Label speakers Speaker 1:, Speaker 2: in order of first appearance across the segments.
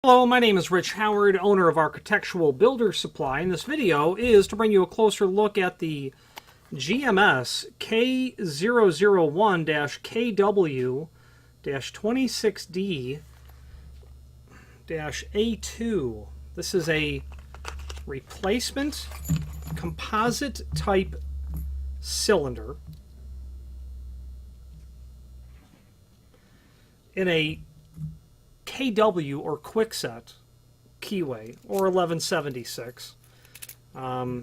Speaker 1: Hello, my name is Rich Howard, owner of Architectural Builder Supply, and this video is to bring you a closer look at the GMS K001-KW-26D-A2. This is a replacement composite type cylinder in a KW or Kwikset Keyway, or 1176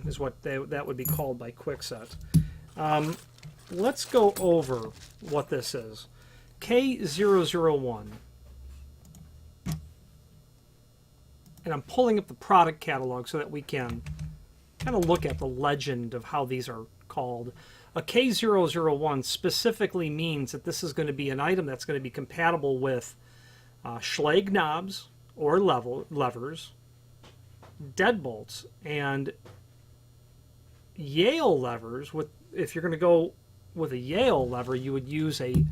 Speaker 1: is what that would be called by Kwikset. Let's go over what this is. K001. And I'm pulling up the product catalog so that we can kind of look at the legend of how these are called. A K001 specifically means that this is going to be an item that's going to be compatible with Schlage knobs or levers, deadbolts, and Yale levers. If you're going to go with a Yale lever, you would use a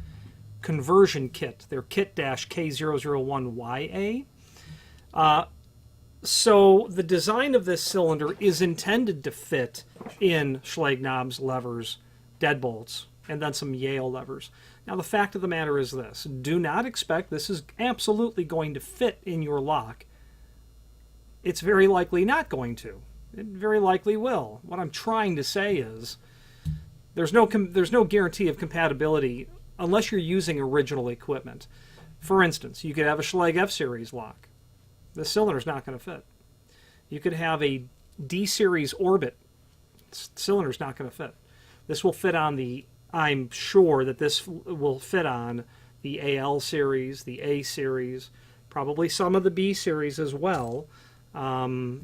Speaker 1: conversion kit. They're kit-K001YA. So the design of this cylinder is intended to fit in Schlage knobs, levers, deadbolts, and then some Yale levers. Now the fact of the matter is this: do not expect this is absolutely going to fit in your lock. It's very likely not going to. It very likely will. What I'm trying to say is there's no guarantee of compatibility unless you're using original equipment. For instance, you could have a Schlage F-Series lock. The cylinder's not going to fit. You could have a D-Series Orbit. The cylinder's not going to fit. This will fit on the, I'm sure that this will fit on the AL series, the A series, probably some of the B series as well. But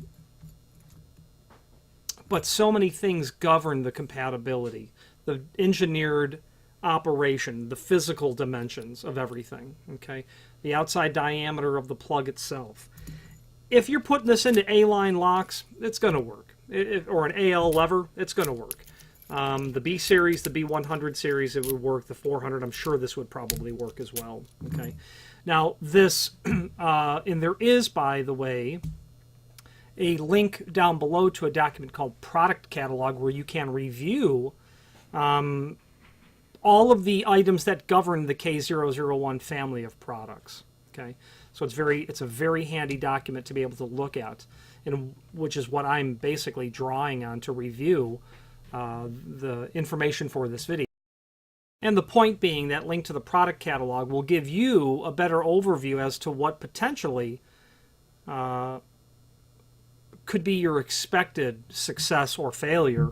Speaker 1: so many things govern the compatibility, the engineered operation, the physical dimensions of everything, okay? The outside diameter of the plug itself. If you're putting this into A-line locks, it's going to work. Or an AL lever, it's going to work. The B series, the B100 series, it would work. The 400, I'm sure this would probably work as well. Okay. Now this, and there is, by the way, a link down below to a document called Product Catalog where you can review all of the items that govern the K001 family of products. Okay. So it's a very handy document to be able to look at, and which is what I'm basically drawing on to review the information for this video. And the point being that link to the product catalog will give you a better overview as to what potentially could be your expected success or failure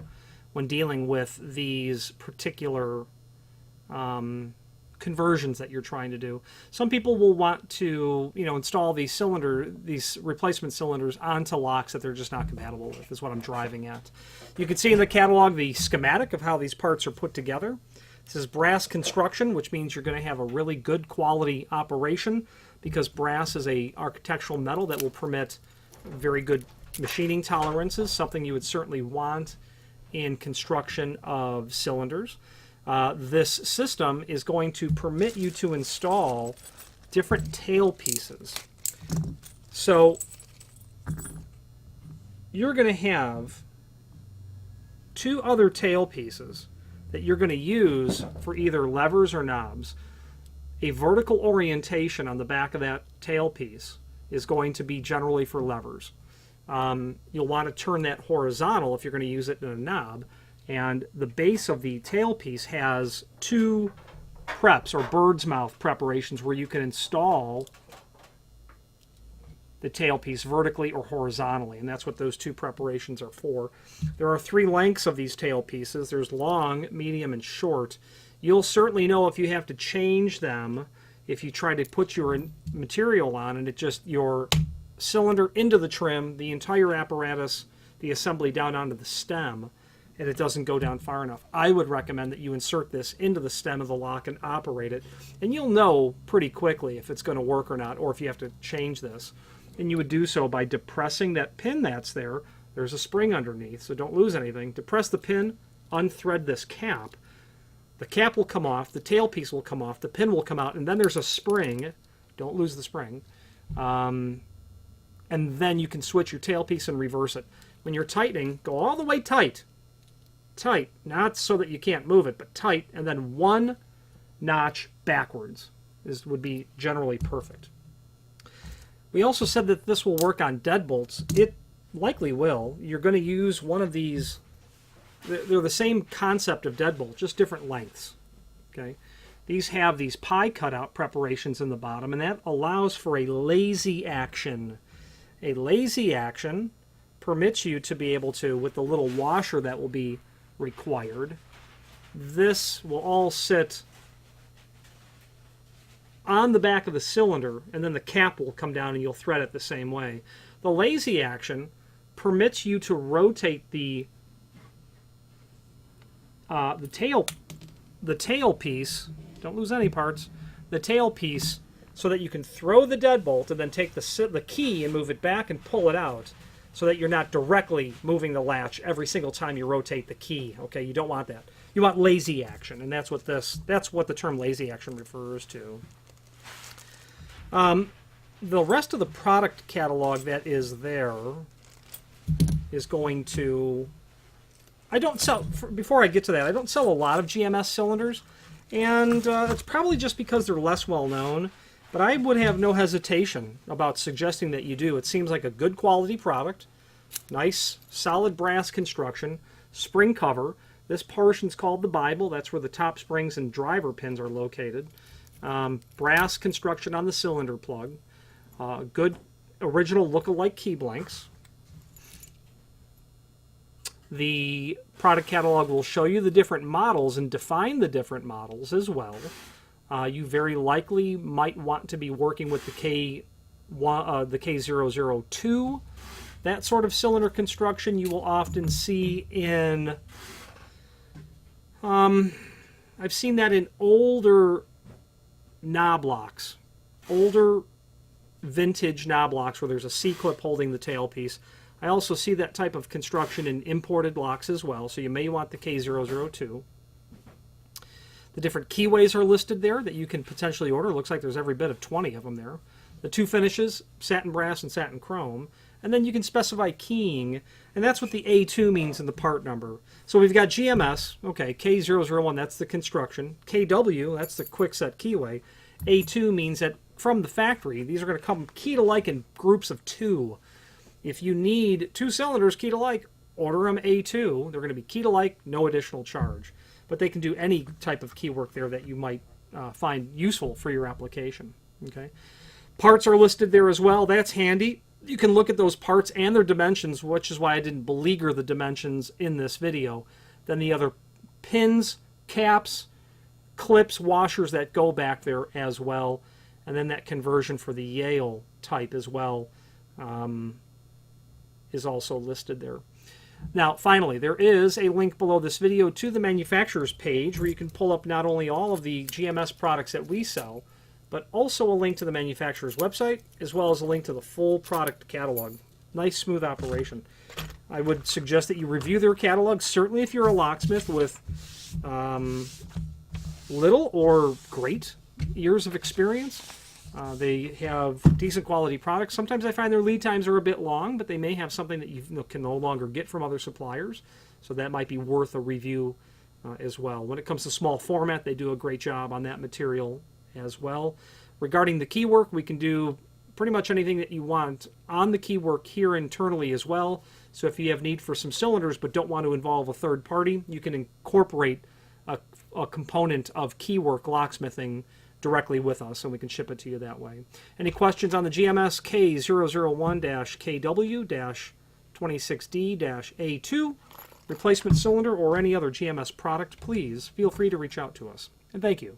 Speaker 1: when dealing with these particular conversions that you're trying to do. Some people will want to, install these replacement cylinders onto locks that they're just not compatible with, is what I'm driving at. You can see in the catalog the schematic of how these parts are put together. This is brass construction, which means you're going to have a really good quality operation because brass is a architectural metal that will permit very good machining tolerances, something you would certainly want in construction of cylinders. This system is going to permit you to install different tail pieces. So you're going to have two other tail pieces that you're going to use for either levers or knobs. A vertical orientation on the back of that tail piece is going to be generally for levers. You'll want to turn that horizontal if you're going to use it in a knob. And the base of the tailpiece has two preps, or bird's mouth preparations, where you can install the tailpiece vertically or horizontally, and that's what those two preparations are for. There are three lengths of these tailpieces. There's long, medium, and short. You'll certainly know if you have to change them if you try to put your material on and your cylinder into the trim, the entire apparatus, the assembly down onto the stem, and it doesn't go down far enough. I would recommend that you insert this into the stem of the lock and operate it, and you'll know pretty quickly if it's going to work or not, or if you have to change this. And you would do so by depressing that pin that's there. There's a spring underneath, so don't lose anything. Depress the pin, unthread this cap. The cap will come off, the tailpiece will come off, the pin will come out, and then there's a spring. Don't lose the spring. and then you can switch your tailpiece and reverse it. When you're tightening, go all the way tight. Tight, not so that you can't move it, but tight, and then one notch backwards would be generally perfect. We also said that this will work on deadbolts. It likely will. You're going to use one of these. They're the same concept of deadbolt, just different lengths. Okay, these have these pie cutout preparations in the bottom, and that allows for a lazy action. A lazy action permits you to be able to, with the little washer that will be required, this will all sit on the back of the cylinder, and then the cap will come down and you'll thread it the same way. The lazy action permits you to rotate the tail piece. Don't lose any parts. The tail piece, so that you can throw the deadbolt and then take the key and move it back and pull it out, so that you're not directly moving the latch every single time you rotate the key. Okay, you don't want that. You want lazy action, and that's what the term lazy action refers to. The rest of the product catalog that is there is going to... before I get to that, I don't sell a lot of GMS cylinders, and it's probably just because they're less well known, but I would have no hesitation about suggesting that you do. It seems like a good quality product, nice solid brass construction, spring cover. This portion's called the Bible. That's where the top springs and driver pins are located. Brass construction on the cylinder plug. Good original look-alike key blanks. The product catalog will show you the different models and define the different models as well. You very likely might want to be working with the K002. That sort of cylinder construction you will often see in... I've seen that in older knob locks, older vintage knob locks where there's a C-clip holding the tailpiece. I also see that type of construction in imported locks as well, so you may want the K002. The different keyways are listed there that you can potentially order. It looks like there's every bit of 20 of them there. The two finishes, satin brass and satin chrome. And then you can specify keying, and that's what the A2 means in the part number. So we've got GMS, okay, K001, that's the construction. KW, that's the Kwikset Keyway. A2 means that from the factory, these are going to come key-to-like in groups of 2. If you need 2 cylinders key-to-like, order them A2. They're going to be key-to-like, no additional charge. But they can do any type of key work there that you might find useful for your application. Okay, parts are listed there as well. That's handy. You can look at those parts and their dimensions, which is why I didn't beleaguer the dimensions in this video. Then the other pins, caps, clips, washers that go back there as well. And then that conversion for the Yale type as well is also listed there. Now, finally, there is a link below this video to the manufacturer's page where you can pull up not only all of the GMS products that we sell, but also a link to the manufacturer's website, as well as a link to the full product catalog. Nice, smooth operation. I would suggest that you review their catalog, certainly if you're a locksmith with little or great years of experience. They have decent quality products. Sometimes I find their lead times are a bit long, but they may have something that you can no longer get from other suppliers, so that might be worth a review as well. When it comes to small format, they do a great job on that material as well. Regarding the key work, we can do pretty much anything that you want on the key work here internally as well. So if you have need for some cylinders but don't want to involve a third party, you can incorporate a component of key work locksmithing directly with us, and we can ship it to you that way. Any questions on the GMS K001-KW-26D-A2 replacement cylinder or any other GMS product, please feel free to reach out to us. And thank you.